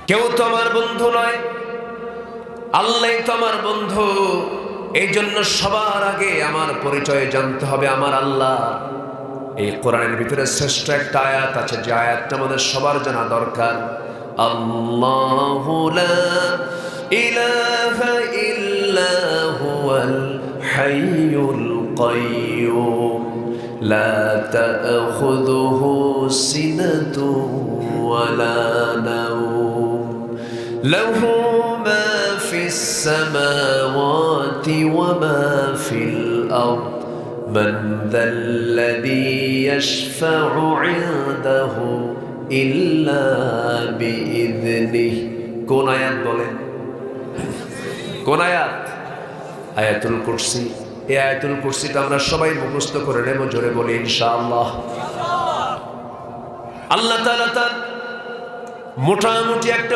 কেউ তো আমার বন্ধু নয়, আল্লাহই তো আমার বন্ধু। এই জন্য সবার আগে আমার পরিচয় জানতে হবে আমার আল্লাহ। এই কোরআনের ভিতরে শ্রেষ্ঠ একটা আয়াত আছে, যে আয়াতটা আমাদের সবার জানা দরকার। আল্লাহু লা ইলাহা ইল্লা হুয়াল হাইয়ুল কাইয়্যুম লা তা'খুযুহু সিনাতুন ওয়ালা নাওম লাহু মা ফিস সামাওয়াতি ওয়া মা ফিল আরদ من ذا الذي يشفع عنده إلا بإذنه। কোন আয়াত বলেন? কোন আয়াত? আয়াতুল কুরসি। এই আয়াতুল কুরসিটা আমরা সবাই মুখস্থ করে নেব, জোরে বলি ইনশাআল্লাহ। আল্লাহ তাআলা তার মোটামুটি একটা